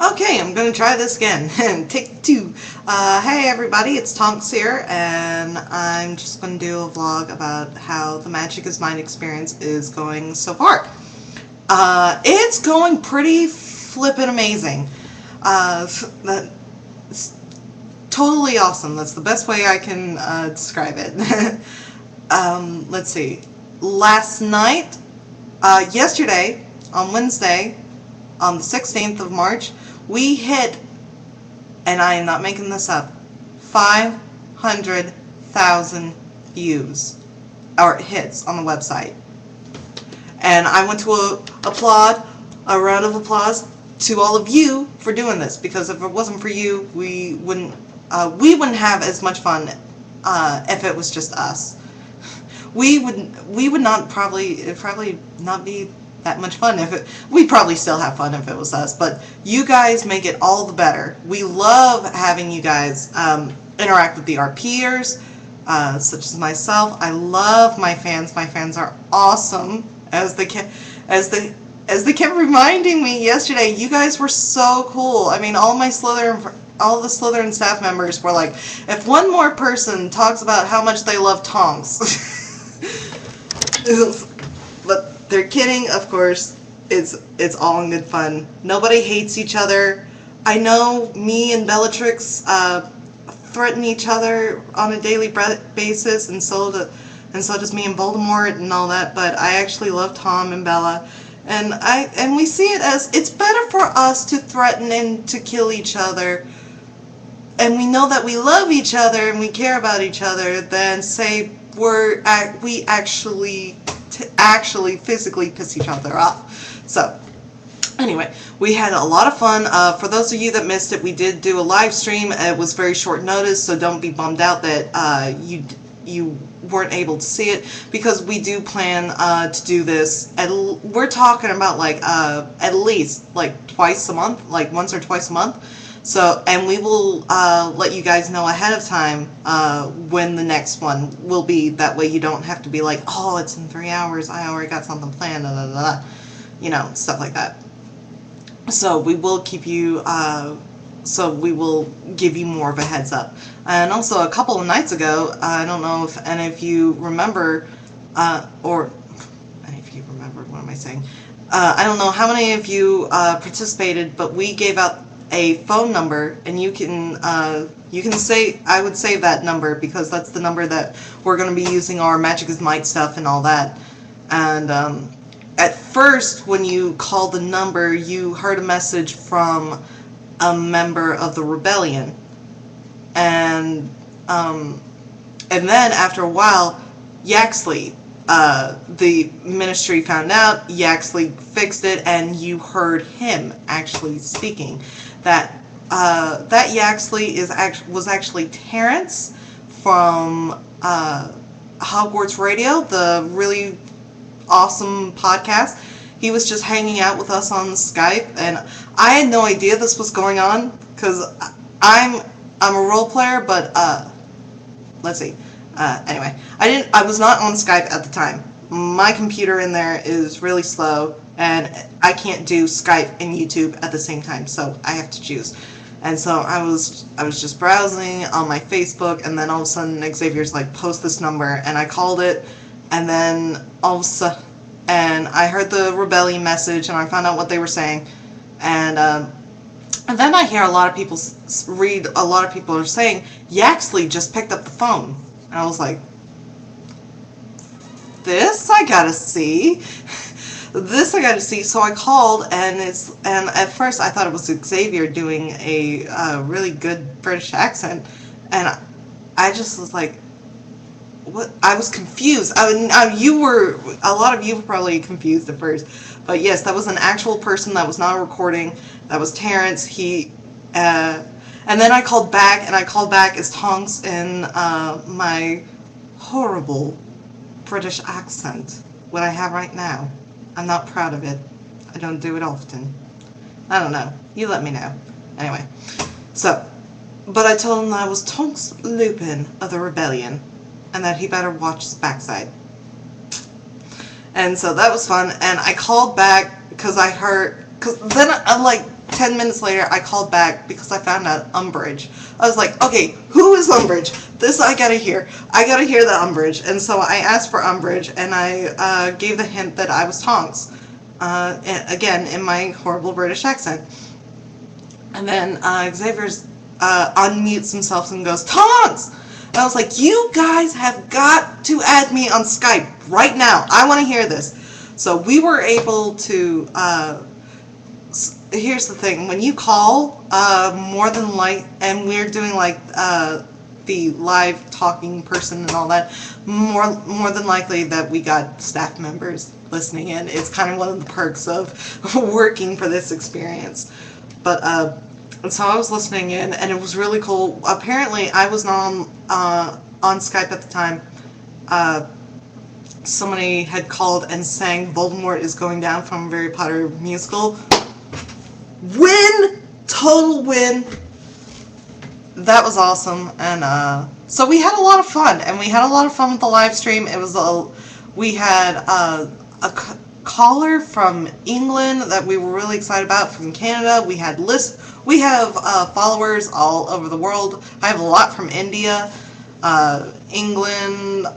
Okay, I'm gonna try this again. Take two. Hey everybody, it's Tonks here, and I'm just gonna do a vlog about how the Magic is Mine experience is going so far. It's going pretty flippin' amazing. That's totally awesome. That's the best way I can describe it. Let's see. Last night, yesterday, on Wednesday, on the 16th of March, we hit, and I am not making this up, 500,000 views, or hits on the website. And I want to applaud, a round of applause to all of you for doing this, because if it wasn't for you, we wouldn't have as much fun if it was just us. We would not probably not be that much fun if it. We'd probably still have fun if it was us, but you guys make it all the better. We love having you guys interact with the RPers, such as myself. I love my fans. My fans are awesome. As they kept reminding me yesterday, you guys were so cool. I mean, all the Slytherin staff members were like, if one more person talks about how much they love Tonks. But they're kidding, of course. It's all in good fun. Nobody hates each other. I know me and Bellatrix threaten each other on a daily basis, and so does me and Voldemort and all that. But I actually love Tom and Bella, and we see it as it's better for us to threaten and to kill each other, and we know that we love each other and we care about each other, than say we actually physically piss each other off. So anyway, we had a lot of fun. For those of you that missed it, we did do a live stream. It was very short notice, so don't be bummed out that you weren't able to see it, because we do plan to do this. We're talking about like at least like twice a month, like once or twice a month. So, and we will let you guys know ahead of time when the next one will be. That way you don't have to be like, oh, it's in 3 hours, I already got something planned, blah, blah, blah. You know, stuff like that. So we will keep you, so we will give you more of a heads up. And also a couple of nights ago, I don't know if any of you remember, or any of you remember, what am I saying? I don't know how many of you participated, but we gave out a phone number, and you can say, I would save that number, because that's the number that we're going to be using our Magic is Might stuff and all that. And at first, when you called the number, you heard a message from a member of the rebellion, and then after a while, Yaxley, the ministry found out, Yaxley fixed it, and you heard him actually speaking. That Yaxley was actually Terrence from Hogwarts Radio, the really awesome podcast. He was just hanging out with us on Skype, and I had no idea this was going on, because I'm a role player, but let's see. Anyway, I was not on Skype at the time. My computer in there is really slow, and I can't do Skype and YouTube at the same time, so I have to choose. And so I was just browsing on my Facebook, and then all of a sudden Xavier's like, post this number, and I called it, and then all of a sudden, and I heard the rebellion message, and I found out what they were saying, and then I hear a lot of people are saying, Yaxley just picked up the phone, and I was like, this I gotta see. So I called, and at first I thought it was Xavier doing a really good British accent, and I just was like, what? I was confused. A lot of you were probably confused at first, but yes, that was an actual person. That was not a recording. That was Terrence. And then I called back, as Tonks in my horrible British accent, what I have right now. I'm not proud of it. I don't do it often. I don't know. You let me know. Anyway, so, but I told him that I was Tonks Lupin of the Rebellion, and that he better watch his backside. And so that was fun, and I called back, because then I'm like, 10 minutes later, I called back because I found out Umbridge. I was like, okay, who is Umbridge? This I gotta hear. I gotta hear the Umbridge. And so I asked for Umbridge, and I gave the hint that I was Tonks. Again, in my horrible British accent. And then Xavier's unmutes himself and goes, Tonks! And I was like, you guys have got to add me on Skype right now. I want to hear this. So we were able to, here's the thing, when you call, more than and we're doing like the live talking person and all that, more than likely that we got staff members listening in. It's kind of one of the perks of working for this experience. But so I was listening in, and it was really cool. Apparently, I was not on Skype at the time. Somebody had called and sang Voldemort is Going Down from Harry Potter musical. Win! Total win! That was awesome. And so we had a lot of fun, and we had a lot of fun with the live stream. It was we had a caller from England that we were really excited about, from Canada. We had we have followers all over the world. I have a lot from India, England,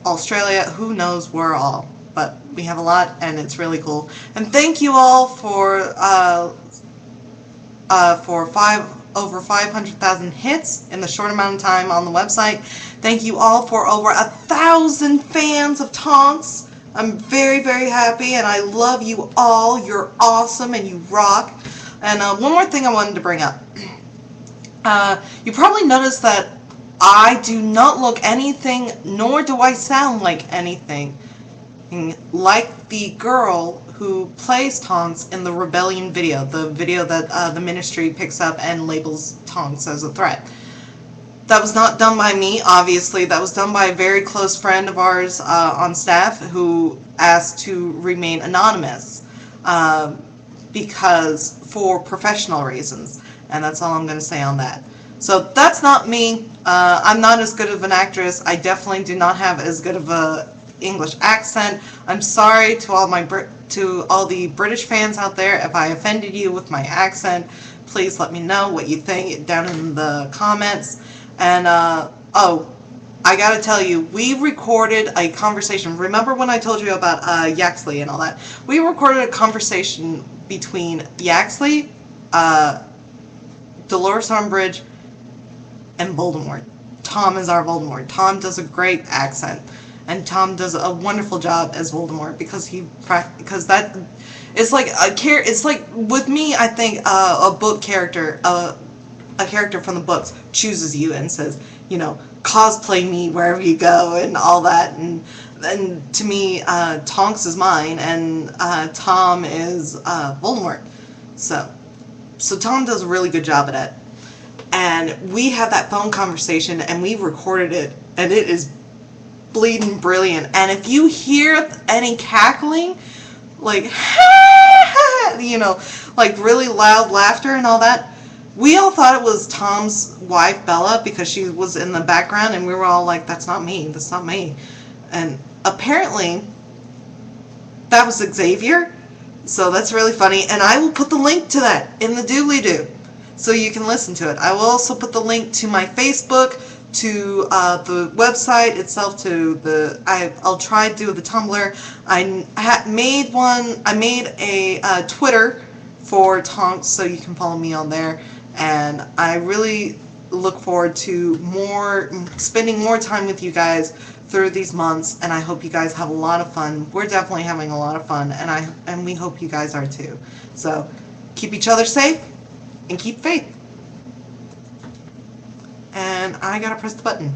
Australia, who knows where all. But we have a lot, and it's really cool. And thank you all for over 500,000 hits in the short amount of time on the website. Thank you all for over 1,000 fans of Tonks. I'm very, very happy, and I love you all. You're awesome, and you rock. And one more thing I wanted to bring up. You probably noticed that I do not look anything, nor do I sound like anything like the girl who plays Tonks in the Rebellion video, the video that the Ministry picks up and labels Tonks as a threat. That was not done by me, obviously. That was done by a very close friend of ours on staff who asked to remain anonymous because for professional reasons. And that's all I'm going to say on that. So that's not me. I'm not as good of an actress. I definitely do not have as good of a English accent. I'm sorry to all the British fans out there if I offended you with my accent. Please let me know what you think down in the comments. And oh, I gotta tell you, we recorded a conversation. Remember when I told you about Yaxley and all that? We recorded a conversation between Yaxley, Dolores Umbridge, and Voldemort. Tom is our Voldemort. Tom does a great accent, and Tom does a wonderful job as Voldemort because that is like it's like with me. I think a book character, a character from the books chooses you and says, you know, cosplay me wherever you go and all that. And to me, Tonks is mine, and Tom is Voldemort. So Tom does a really good job at it. And we had that phone conversation, and we recorded it, and it is bleeding brilliant. And if you hear any cackling, like, you know, like really loud laughter and all that, we all thought it was Tom's wife, Bella, because she was in the background, and we were all like, that's not me, that's not me. And apparently, that was Xavier, so that's really funny. And I will put the link to that in the doobly-doo, so you can listen to it. I will also put the link to my Facebook, to the website itself, to the, I'll try to do the Tumblr. I made a Twitter for Tonks, so you can follow me on there. And I really look forward to spending more time with you guys through these months, and I hope you guys have a lot of fun. We're definitely having a lot of fun, and we hope you guys are too. So keep each other safe and keep faith. And I gotta press the button.